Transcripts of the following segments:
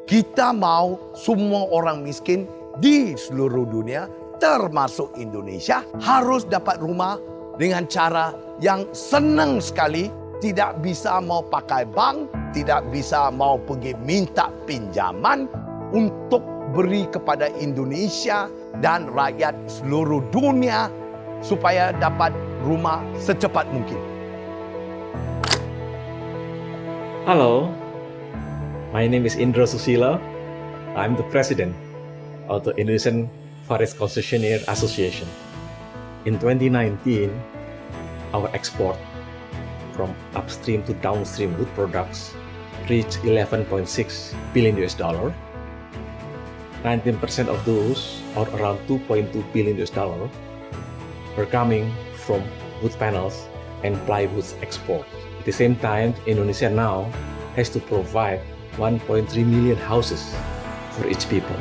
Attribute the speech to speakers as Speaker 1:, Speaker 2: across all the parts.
Speaker 1: Kita mau semua orang miskin di seluruh dunia, termasuk Indonesia, harus dapat rumah dengan cara yang senang sekali. Tidak bisa mau pakai bank, tidak bisa mau pergi minta pinjaman untuk beri kepada Indonesia dan rakyat seluruh dunia supaya dapat rumah secepat mungkin.
Speaker 2: Hello, my name is Indra Susila. I'm the president of the Indonesian Forest Concessionaire Association. In 2019, our export from upstream to downstream wood products reached $11.6 billion. 19% of those, or around $2.2 billion, were coming from wood panels and plywood export. At the same time, Indonesia now has to provide 1.3 million houses for each people.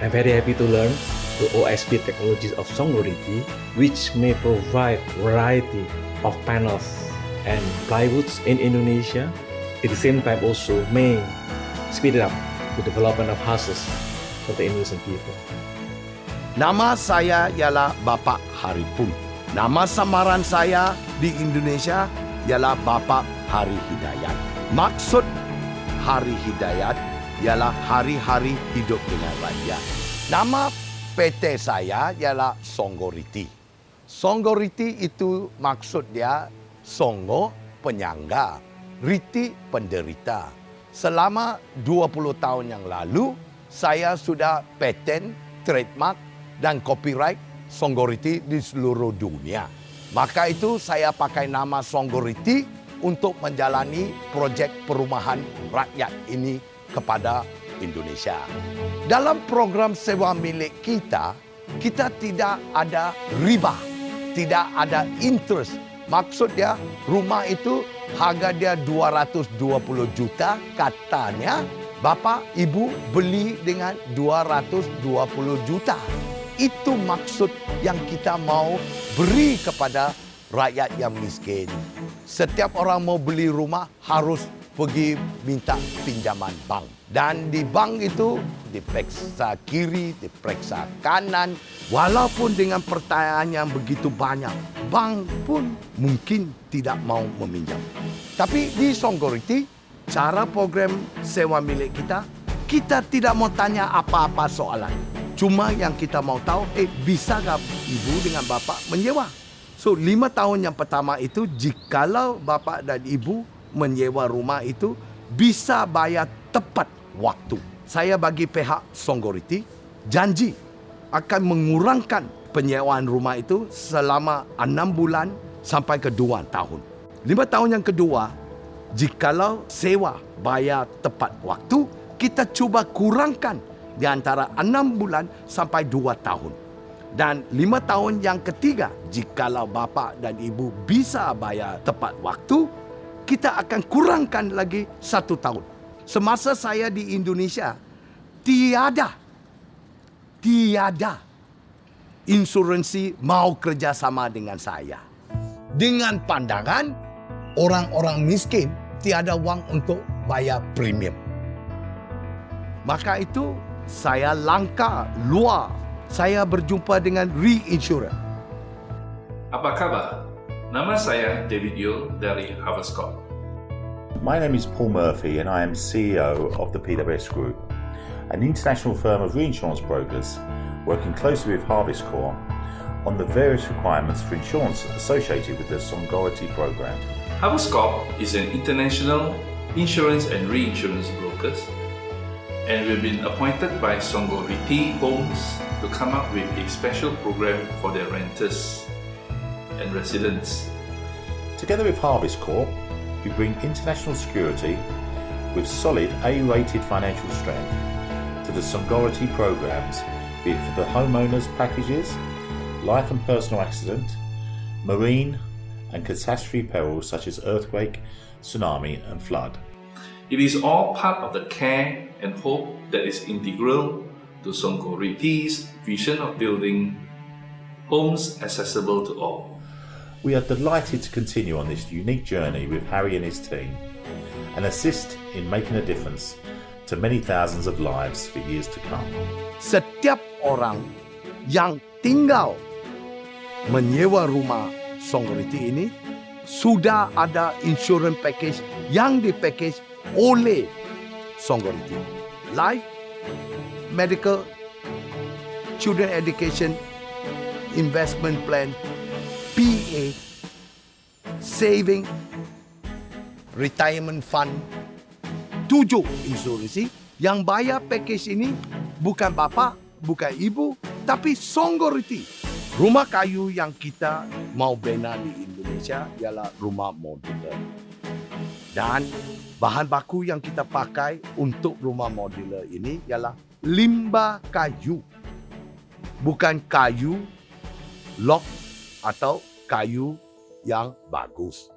Speaker 2: I'm very happy to learn the OSP technologies of Songgoriti, which may provide variety of panels and plywoods in Indonesia. At the same time also may speed up the development of houses for the Indonesian people.
Speaker 1: Nama saya ialah Bapak Haripun. Nama samaran saya di Indonesia ialah Bapak Hari Hidayat. Maksud Hari Hidayat ialah hari-hari hidup dengan rakyat. Nama PT saya ialah Songgoriti. Songgoriti itu maksud dia Songgo, penyangga, Riti, penderita. Selama 20 tahun yang lalu, saya sudah paten, trademark dan copyright Songgoriti di seluruh dunia. Maka itu saya pakai nama Songgoriti untuk menjalani projek perumahan rakyat ini kepada Indonesia. Dalam program sewa milik kita tidak ada riba, tidak ada interest. Maksud dia, rumah itu harga dia 220 juta, katanya Bapak Ibu beli dengan 220 juta. Itu maksud yang kita mau beri kepada rakyat yang miskin. Setiap orang mau beli rumah harus pergi minta pinjaman bank. Dan di bank itu diperiksa kiri, diperiksa kanan. Walaupun dengan pertanyaan yang begitu banyak, bank pun mungkin tidak mau meminjam. Tapi di Songgoriti, cara program sewa milik kita tidak mau tanya apa-apa soalan. Cuma yang kita mau tahu, bisakah ibu dengan bapak menyewa? So 5 tahun yang pertama itu, jikalau bapak dan ibu menyewa rumah itu, bisa bayar tepat waktu. Saya bagi pihak Songgoriti janji akan mengurangkan penyewaan rumah itu selama 6 bulan sampai ke 2 tahun. 5 tahun yang kedua, jikalau sewa bayar tepat waktu, kita cuba kurangkan di antara 6 bulan sampai 2 tahun. Dan 5 tahun yang ketiga, jikalau bapa dan ibu bisa bayar tepat waktu, kita akan kurangkan lagi 1 tahun. Semasa saya di Indonesia, tiada insuransi mau kerjasama dengan saya. Dengan pandangan orang-orang miskin tiada wang untuk bayar premium. Maka itu saya langkah luar. Saya berjumpa dengan reinsurer.
Speaker 3: Apa kabar? Nama saya David Yeo dari Harvest Corp.
Speaker 4: My name is Paul Murphy and I am CEO of the PWS Group, an international firm of reinsurance brokers working closely with Harvest Corp on the various requirements for insurance associated with the Songgoriti program.
Speaker 3: Harvest Corp is an international insurance and reinsurance brokers, and we've been appointed by Songgoriti Homes to come up with a special program for their renters and residents.
Speaker 4: Together with Harvest Corp, we bring international security with solid A-rated financial strength to the Songgoriti programs, be it for the homeowners packages, life and personal accident, marine and catastrophe perils such as earthquake, tsunami and flood.
Speaker 3: It is all part of the care and hope that is integral to Songgoriti's vision of building homes accessible to all.
Speaker 4: We are delighted to continue on this unique journey with Harry and his team and assist in making a difference to many thousands of lives for years to come.
Speaker 1: Setiap orang yang tinggal menyewa rumah Songgoriti ini sudah ada insurance package yang dipackage oleh Songgoriti. Life, medical, children education, investment plan, PA, saving, retirement fund, 7 insuransi. Yang bayar package ini bukan bapa, bukan ibu, tapi Songgoriti. Rumah kayu yang kita mau bina di Indonesia ialah rumah modular. Dan bahan baku yang kita pakai untuk rumah modular ini ialah limbah kayu. Bukan kayu log atau kayu yang bagus.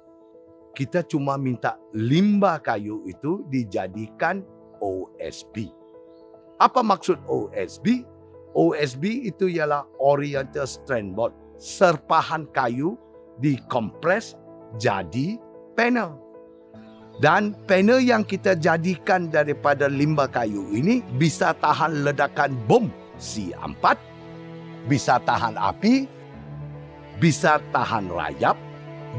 Speaker 1: Kita cuma minta limbah kayu itu dijadikan OSB. Apa maksud OSB? OSB itu ialah Oriental Strand Board. Serpahan kayu dikompres jadi panel. Dan panel yang kita jadikan daripada limbah kayu ini bisa tahan ledakan bom C4, bisa tahan api, bisa tahan rayap,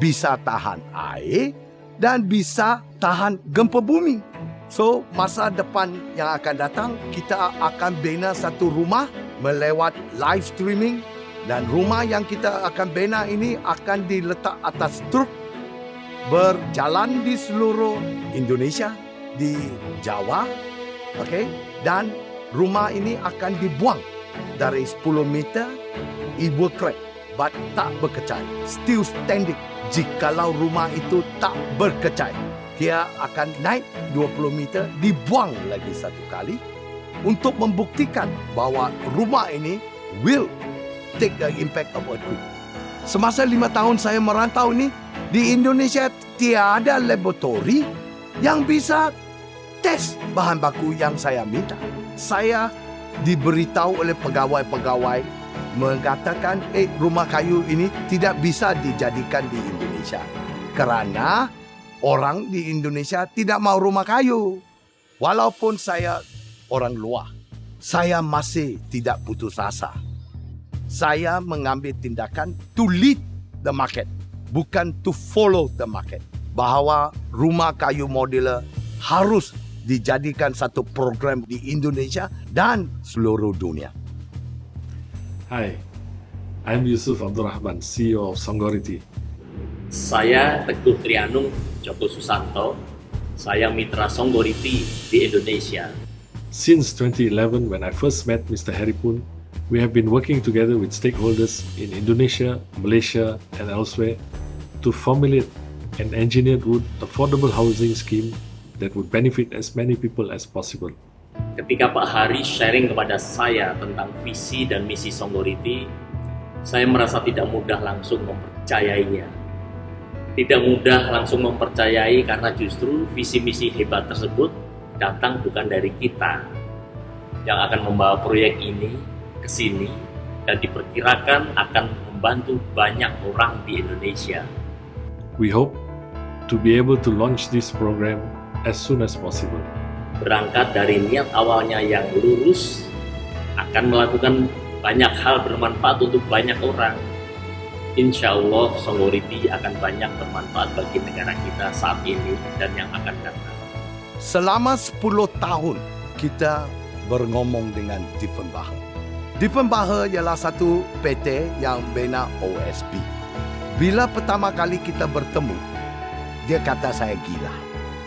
Speaker 1: bisa tahan air, dan bisa tahan gempa bumi. So, masa depan yang akan datang, kita akan bina satu rumah melewat live streaming dan rumah yang kita akan bina ini akan diletak atas truk berjalan di seluruh Indonesia, di Jawa, okay? Dan rumah ini akan dibuang dari 10 meter, it will crack, but tak berkecai, still standing. Jikalau rumah itu tak berkecai, dia akan naik 20 meter, dibuang lagi satu kali untuk membuktikan bahawa rumah ini will take the impact of earthquake. Semasa 5 tahun saya merantau ni, di Indonesia tiada laboratori yang bisa tes bahan baku yang saya minta. Saya diberitahu oleh pegawai-pegawai mengatakan, rumah kayu ini tidak bisa dijadikan di Indonesia kerana orang di Indonesia tidak mau rumah kayu. Walaupun saya orang luar, saya masih tidak putus asa. Saya mengambil tindakan to lead the market, bukan to follow the market. Bahawa rumah kayu modular harus dijadikan satu program di Indonesia dan seluruh dunia.
Speaker 5: Hi, I'm Yusuf Abdul Rahman, CEO of Songgoriti.
Speaker 6: Saya Teguh Trianung Joko Susanto. Saya mitra Songgoriti di Indonesia.
Speaker 5: Since 2011, when I first met Mr. Haripun, we have been working together with stakeholders in Indonesia, Malaysia, and elsewhere to formulate an engineered wood affordable housing scheme that would benefit as many people as possible.
Speaker 6: Ketika Pak Hari sharing kepada saya tentang visi dan misi Songgoriti, saya merasa tidak mudah langsung mempercayainya. Tidak mudah langsung mempercayai karena justru visi misi hebat tersebut datang bukan dari kita yang akan membawa proyek ini ke sini dan diperkirakan akan membantu banyak orang di Indonesia.
Speaker 5: We hope to be able to launch this program as soon as possible.
Speaker 6: Berangkat dari niat awalnya yang lurus, akan melakukan banyak hal bermanfaat untuk banyak orang. Insya Allah Songgoriti akan banyak bermanfaat bagi negara kita saat ini dan yang akan datang.
Speaker 1: Selama 10 tahun kita berngomong dengan Diefenbacher. Diefenbacher ialah satu PT yang bina OSB. Bila pertama kali kita bertemu, dia kata saya gila.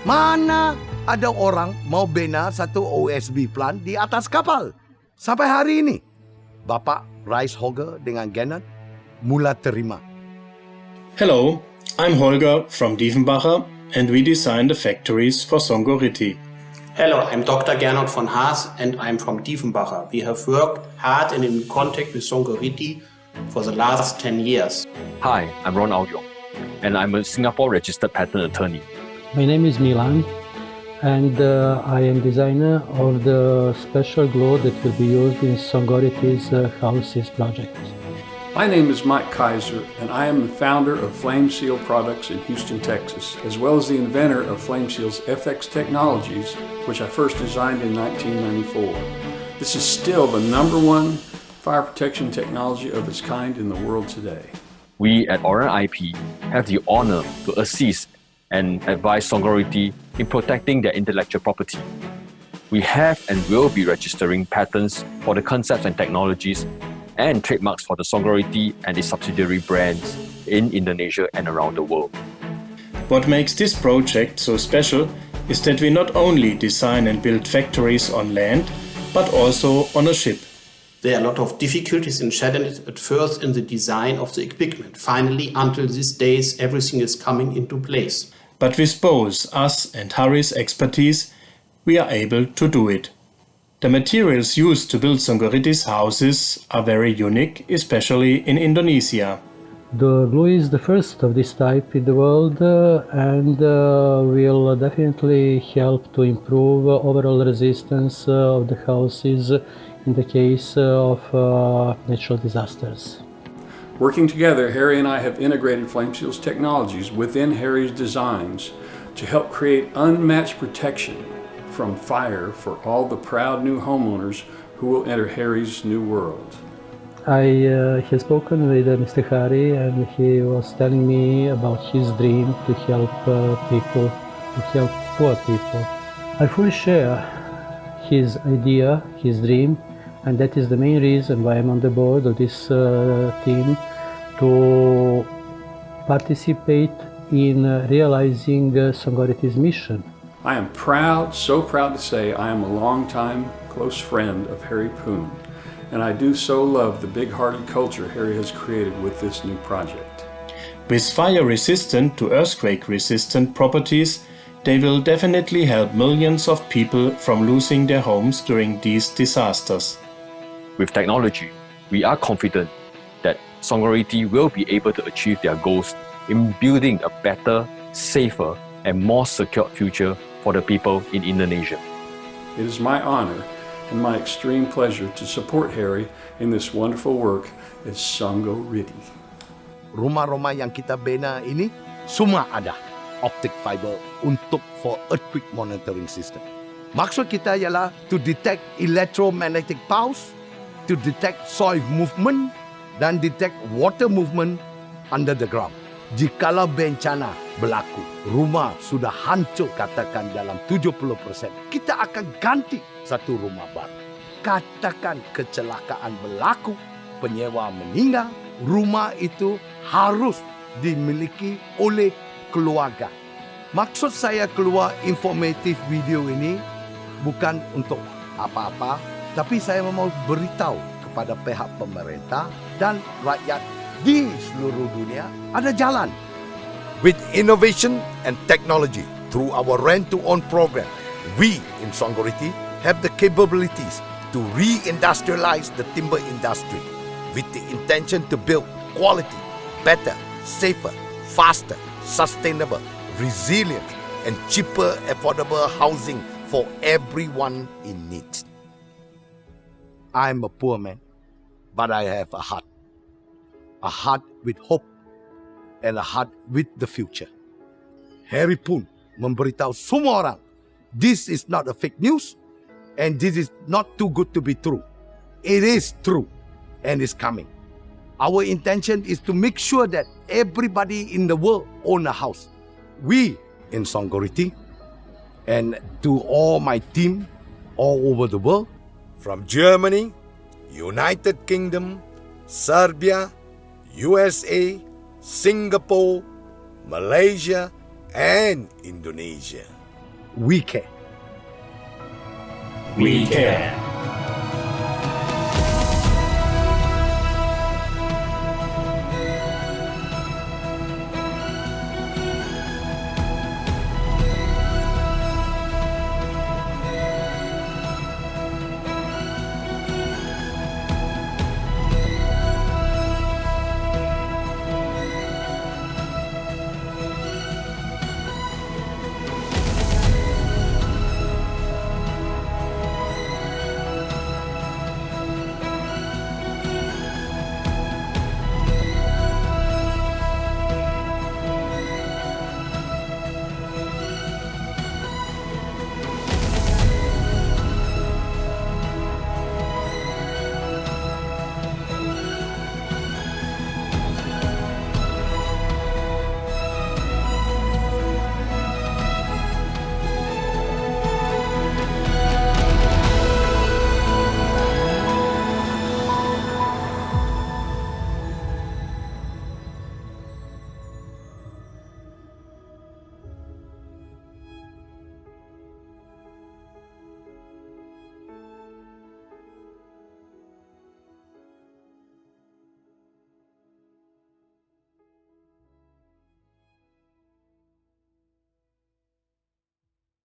Speaker 1: Mana ada orang mau bina satu OSB plant di atas kapal? Sampai hari ini, Bapak Reishauger dengan Gennard mula terima.
Speaker 7: Hello, I'm Holger from Diefenbacher and we design the factories for Songgoriti.
Speaker 8: Hello, I'm Dr. Gernot von Haas and I'm from Diefenbacher. We have worked hard and in contact with Songgoriti for the last 10 years.
Speaker 9: Hi, I'm Ron Aoyong and I'm a Singapore registered patent attorney.
Speaker 10: My name is Milan and I am designer of the special glow that will be used in Songgoriti's houses project.
Speaker 11: My name is Mike Kaiser, and I am the founder of Flame Seal Products in Houston, Texas, as well as the inventor of Flame Seal's FX Technologies, which I first designed in 1994. This is still the #1 fire protection technology of its kind in the world today.
Speaker 9: We at Oran IP have the honor to assist and advise Songority in protecting their intellectual property. We have and will be registering patents for the concepts and technologies and trademarks for the Songority and its subsidiary brands in Indonesia and around the world.
Speaker 7: What makes this project so special is that we not only design and build factories on land, but also on a ship.
Speaker 8: There are a lot of difficulties and challenges at first in the design of the equipment. Finally, until these days, everything is coming into place.
Speaker 7: But with both us and Harry's expertise, we are able to do it. The materials used to build Songoriti's houses are very unique, especially in Indonesia.
Speaker 10: The glue is the first of this type in the world and will definitely help to improve overall resistance of the houses in the case of natural disasters.
Speaker 11: Working together, Harry and I have integrated Flame Seal's technologies within Harry's designs to help create unmatched protection from fire for all the proud new homeowners who will enter Harry's new world.
Speaker 10: I have spoken with Mr. Hari, and he was telling me about his dream to help people, to help poor people. I fully share his idea, his dream, and that is the main reason why I'm on the board of this team, to participate in realizing Songoriti's mission.
Speaker 11: I am proud, so proud to say I am a longtime close friend of Harry Poon, and I do so love the big-hearted culture Harry has created with this new project.
Speaker 7: With fire-resistant to earthquake-resistant properties, they will definitely help millions of people from losing their homes during these disasters.
Speaker 9: With technology, we are confident that Songority will be able to achieve their goals in building a better, safer, and more secure future for the people in Indonesia.
Speaker 11: It is my honor and my extreme pleasure to support Harry in this wonderful work at Songoriti.
Speaker 1: Rumah-rumah yang kita bina ini semua ada optic fiber untuk for earthquake monitoring system. Maksud kita ialah to detect electromagnetic pulse, to detect soil movement dan detect water movement under the ground. Jikalau bencana berlaku, rumah sudah hancur katakan dalam 70%, kita akan ganti satu rumah baru. Katakan kecelakaan berlaku, penyewa meninggal, rumah itu harus dimiliki oleh keluarga. Maksud saya keluar informatif video ini bukan untuk apa-apa, tapi saya mau beritahu kepada pihak pemerintah dan rakyat di seluruh dunia ada jalan. With innovation and technology through our rent-to-own program, we in Songoriti have the capabilities to re-industrialize the timber industry with the intention to build quality, better, safer, faster, sustainable, resilient, and cheaper, affordable housing for everyone in need. I'm a poor man, but I have a heart with hope and a heart with the future. Harry Poon memberitahu semua orang, this is not a fake news and this is not too good to be true. It is true and it's coming. Our intention is to make sure that everybody in the world own a house. We in Songoriti and to all my team all over the world, from Germany, United Kingdom, Serbia, USA, Singapore, Malaysia, and Indonesia. We care.
Speaker 7: We care.